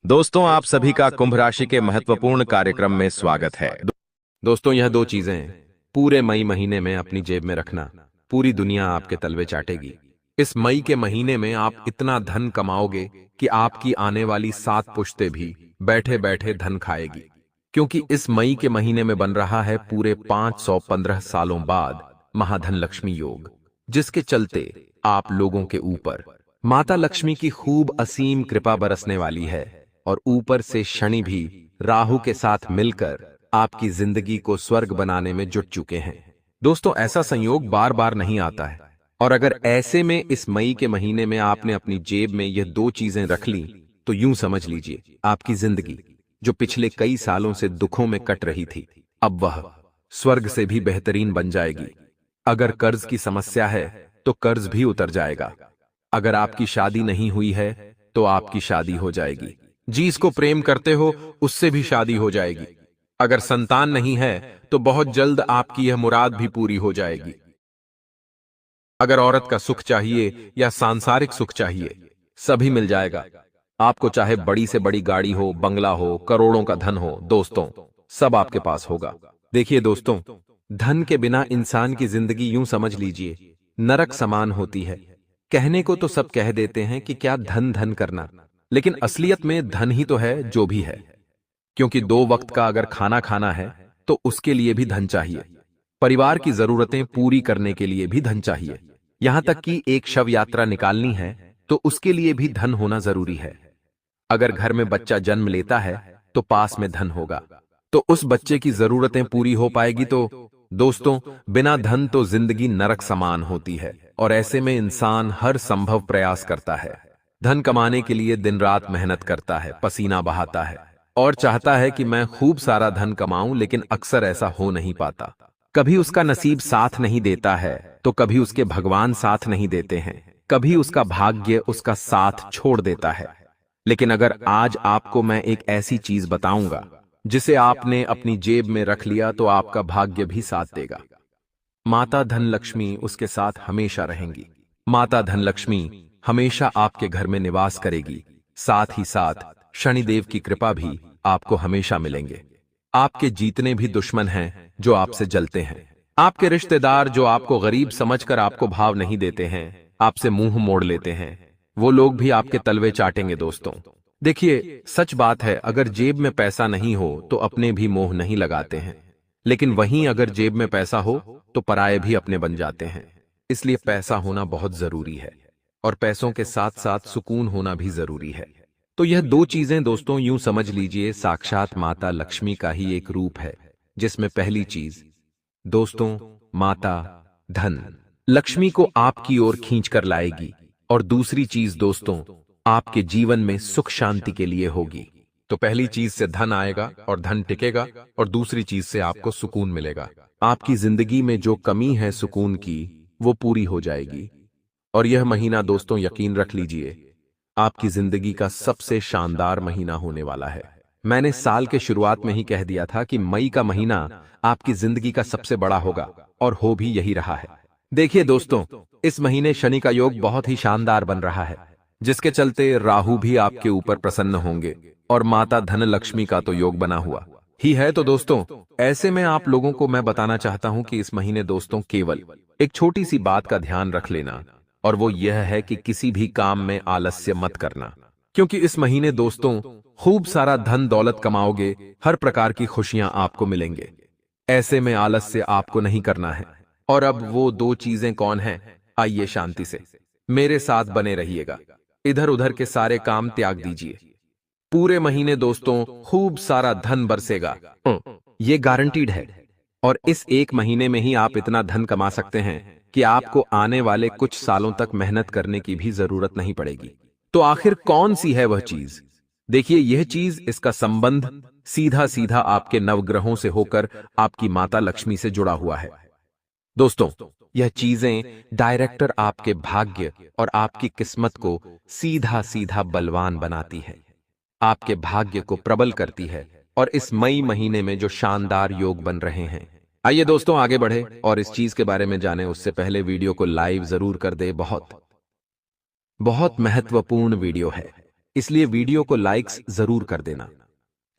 दोस्तों, आप सभी का कुंभ राशि के महत्वपूर्ण कार्यक्रम में स्वागत है। दोस्तों, यह दो चीजें हैं पूरे मई महीने में अपनी जेब में रखना। पूरी दुनिया आपके तलवे चाटेगी। इस मई के महीने में आप इतना धन कमाओगे कि आपकी आने वाली 7 पुश्तें भी बैठे बैठे धन खाएगी। क्योंकि इस मई के महीने में बन रहा है पूरे 515 सालों बाद महाधन लक्ष्मी योग, जिसके चलते आप लोगों के ऊपर माता लक्ष्मी की खूब असीम कृपा बरसने वाली है। और ऊपर से शनि भी राहु के साथ मिलकर आपकी जिंदगी को स्वर्ग बनाने में जुट चुके हैं। दोस्तों, ऐसा संयोग बार बार नहीं आता है। और अगर ऐसे में इस मई के महीने में आपने अपनी जेब में यह दो चीजें रख ली, तो यूं समझ लीजिए आपकी जिंदगी जो पिछले कई सालों से दुखों में कट रही थी, अब वह स्वर्ग से भी बेहतरीन बन जाएगी। अगर कर्ज की समस्या है तो कर्ज भी उतर जाएगा। अगर आपकी शादी नहीं हुई है तो आपकी शादी हो जाएगी। जिसको प्रेम करते हो उससे भी शादी हो जाएगी। अगर संतान नहीं है तो बहुत जल्द आपकी यह मुराद भी पूरी हो जाएगी। अगर औरत का सुख चाहिए या सांसारिक सुख चाहिए, सभी मिल जाएगा आपको। चाहे बड़ी से बड़ी गाड़ी हो, बंगला हो, करोड़ों का धन हो, दोस्तों सब आपके पास होगा। देखिए दोस्तों, धन के बिना इंसान की जिंदगी यूं समझ लीजिए नरक समान होती है। कहने को तो सब कह देते हैं कि क्या धन धन करना, लेकिन असलियत में धन ही तो है जो भी है। क्योंकि 2 वक्त का अगर खाना खाना है तो उसके लिए भी धन चाहिए। परिवार की जरूरतें पूरी करने के लिए भी धन चाहिए। यहां तक कि एक शव यात्रा निकालनी है तो उसके लिए भी धन होना जरूरी है। अगर घर में बच्चा जन्म लेता है तो पास में धन होगा, तो उस बच्चे की जरूरतें पूरी हो पाएगी। तो दोस्तों, बिना धन तो जिंदगी नरक समान होती है। और ऐसे में इंसान हर संभव प्रयास करता है, धन कमाने के लिए दिन रात मेहनत करता है, पसीना बहाता है और चाहता है कि मैं खूब सारा धन कमाऊं, लेकिन अक्सर ऐसा हो नहीं पाता। कभी उसका नसीब साथ नहीं देता है तो कभी उसके भगवान साथ नहीं देते हैं, कभी उसका भाग्य उसका साथ छोड़ देता है। लेकिन अगर आज आपको मैं एक ऐसी चीज बताऊंगा जिसे आपने अपनी जेब में रख लिया तो आपका भाग्य भी साथ देगा। माता धन लक्ष्मी उसके साथ हमेशा रहेंगी। माता धन लक्ष्मी हमेशा आपके घर में निवास करेगी। साथ ही साथ शनिदेव की कृपा भी आपको हमेशा मिलेंगे। आपके जीतने भी दुश्मन हैं जो आपसे जलते हैं। आपके रिश्तेदार जो आपको गरीब समझकर आपको भाव नहीं देते हैं, आपसे मुंह मोड़ लेते हैं, वो लोग भी आपके तलवे चाटेंगे। दोस्तों देखिए, सच बात है, अगर जेब में पैसा नहीं हो तो अपने भी मोह नहीं लगाते हैं, लेकिन वहीं अगर जेब में पैसा हो तो पराये भी अपने बन जाते हैं। इसलिए पैसा होना बहुत जरूरी है और पैसों के साथ साथ सुकून होना भी जरूरी है। तो यह दो चीजें दोस्तों यूं समझ लीजिए साक्षात माता लक्ष्मी का ही एक रूप है, जिसमें पहली चीज दोस्तों माता धन लक्ष्मी को आपकी ओर खींच कर लाएगी और दूसरी चीज दोस्तों आपके जीवन में सुख शांति के लिए होगी। तो पहली चीज से धन आएगा और धन टिकेगा, और दूसरी चीज से आपको सुकून मिलेगा। आपकी जिंदगी में जो कमी है सुकून की, वो पूरी हो जाएगी। और यह महीना दोस्तों यकीन रख लीजिए आपकी जिंदगी का सबसे शानदार महीना होने वाला है। मैंने साल के शुरुआत में ही कह दिया था कि मई का महीना आपकी जिंदगी का सबसे बड़ा होगा, और हो भी यही रहा है। देखिए दोस्तों, इस महीने शनि का योग बहुत ही शानदार बन रहा है, जिसके चलते राहु भी आपके ऊपर प्रसन्न होंगे और माता धन लक्ष्मी का तो योग बना हुआ ही है। तो दोस्तों ऐसे में आप लोगों को मैं बताना चाहता हूं कि इस महीने दोस्तों केवल एक छोटी सी बात का ध्यान रख लेना, और वो यह है कि किसी भी काम में आलस्य मत करना। क्योंकि इस महीने दोस्तों खूब सारा धन दौलत कमाओगे, हर प्रकार की खुशियां आपको मिलेंगे। ऐसे में आलस्य आपको नहीं करना है। और अब वो दो चीजें कौन हैं, आइए शांति से मेरे साथ बने रहिएगा। इधर उधर के सारे काम त्याग दीजिए। पूरे महीने दोस्तों खूब सारा धन बरसेगा, ये गारंटीड है। और इस एक महीने में ही आप इतना धन कमा सकते हैं कि आपको आने वाले कुछ सालों तक मेहनत करने की भी जरूरत नहीं पड़ेगी। तो आखिर कौन सी है वह चीज? देखिए, यह चीज, इसका संबंध सीधा सीधा आपके नवग्रहों से होकर आपकी माता लक्ष्मी से जुड़ा हुआ है। दोस्तों यह चीजें डायरेक्टर आपके भाग्य और आपकी किस्मत को सीधा सीधा बलवान बनाती है, आपके भाग्य को प्रबल करती है। और इस मई महीने में जो शानदार योग बन रहे हैं, आइए दोस्तों आगे बढ़े और इस चीज के बारे में जाने। उससे पहले वीडियो को लाइव जरूर कर दे, बहुत बहुत महत्वपूर्ण वीडियो है। इसलिए वीडियो को लाइक्स जरूर कर देना।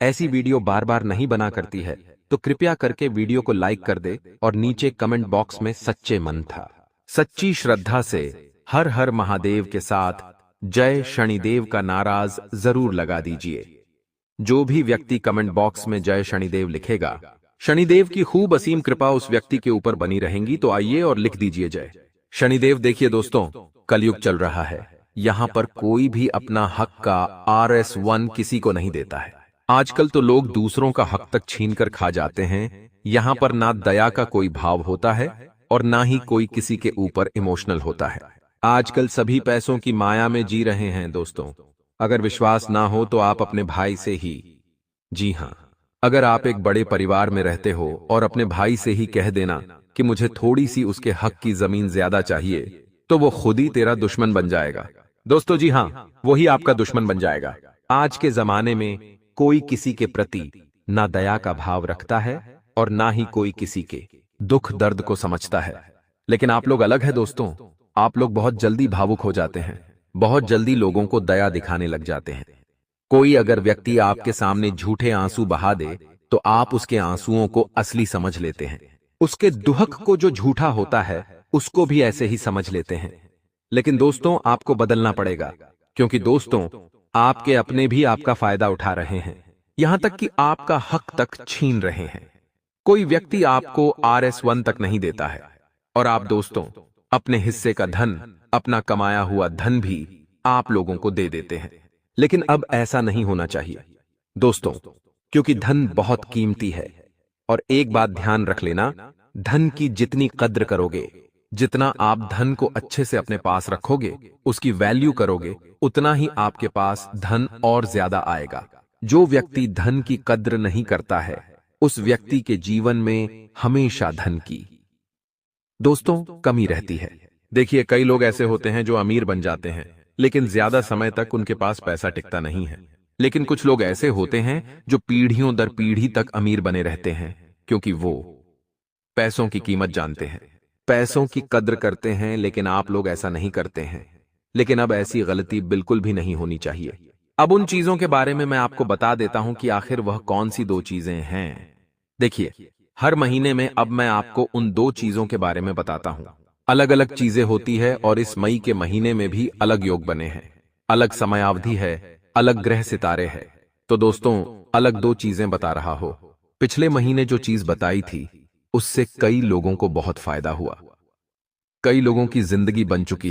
ऐसी वीडियो बार बार नहीं बना करती है, तो कृपया करके वीडियो को लाइक कर दे और नीचे कमेंट बॉक्स में सच्चे मन था, सच्ची श्रद्धा से हर हर महादेव के साथ जय शनिदेव का नाराज जरूर लगा दीजिए। जो भी व्यक्ति कमेंट बॉक्स में जय शनिदेव लिखेगा, शनिदेव की खूब असीम कृपा उस व्यक्ति के ऊपर बनी रहेंगी। तो आइए और लिख दीजिए जय शनिदेव। देखिए दोस्तों, कलयुग चल रहा है, यहां पर कोई भी अपना हक का RS1 किसी को नहीं देता है। आजकल तो लोग दूसरों का हक तक छीन कर खा जाते हैं। यहां पर ना दया का कोई भाव होता है और ना ही कोई किसी के ऊपर इमोशनल होता है। आजकल सभी पैसों की माया में जी रहे हैं दोस्तों। अगर विश्वास ना हो तो आप अपने भाई से ही, जी हां, अगर आप एक बड़े परिवार में रहते हो और अपने भाई से ही कह देना कि मुझे थोड़ी सी उसके हक की जमीन ज्यादा चाहिए, तो वो खुद ही तेरा दुश्मन बन जाएगा दोस्तों। जी हां, वही आपका दुश्मन बन जाएगा। आज के जमाने में कोई किसी के प्रति ना दया का भाव रखता है और ना ही कोई किसी के दुख दर्द को समझता है। लेकिन आप लोग अलग है दोस्तों, आप लोग बहुत जल्दी भावुक हो जाते हैं, बहुत जल्दी लोगों को दया दिखाने लग जाते हैं। कोई अगर व्यक्ति आपके सामने झूठे आंसू बहा दे तो आप उसके आंसुओं को असली समझ लेते हैं। उसके दुहक को जो झूठा होता है उसको भी ऐसे ही समझ लेते हैं। लेकिन दोस्तों, आपको बदलना पड़ेगा, क्योंकि दोस्तों आपके अपने भी आपका फायदा उठा रहे हैं, यहां तक कि आपका हक तक छीन रहे हैं। कोई व्यक्ति आपको RS1 तक नहीं देता है और आप दोस्तों अपने हिस्से का धन, अपना कमाया हुआ धन भी आप लोगों को दे देते हैं। लेकिन अब ऐसा नहीं होना चाहिए दोस्तों, क्योंकि धन बहुत कीमती है। और एक बात ध्यान रख लेना, धन की जितनी कद्र करोगे, जितना आप धन को अच्छे से अपने पास रखोगे, उसकी वैल्यू करोगे, उतना ही आपके पास धन और ज्यादा आएगा। जो व्यक्ति धन की कद्र नहीं करता है, उस व्यक्ति के जीवन में हमेशा धन की दोस्तों कमी रहती है। देखिए, कई लोग ऐसे होते हैं जो अमीर बन जाते हैं, लेकिन ज्यादा समय तक उनके पास पैसा टिकता नहीं है। लेकिन कुछ लोग ऐसे होते हैं जो पीढ़ियों दर पीढ़ी तक अमीर बने रहते हैं, क्योंकि वो पैसों की कीमत जानते हैं, पैसों की कद्र करते हैं। लेकिन आप लोग ऐसा नहीं करते हैं। लेकिन अब ऐसी गलती बिल्कुल भी नहीं होनी चाहिए। अब उन चीजों के बारे में मैं आपको बता देता हूं कि आखिर वह कौन सी 2 चीजें हैं। देखिए, हर महीने में अब मैं आपको उन 2 चीजों के बारे में बताता हूं। अलग अलग चीजें होती है और इस मई के महीने में भी अलग योग बने हैं, अलग समयावधि है, अलग ग्रह सितारे हैं। तो दोस्तों, अलग 2 चीजें बता रहा हो। पिछले महीने जो चीज बताई थी उससे कई लोगों को बहुत फायदा हुआ, कई लोगों की जिंदगी बन चुकी है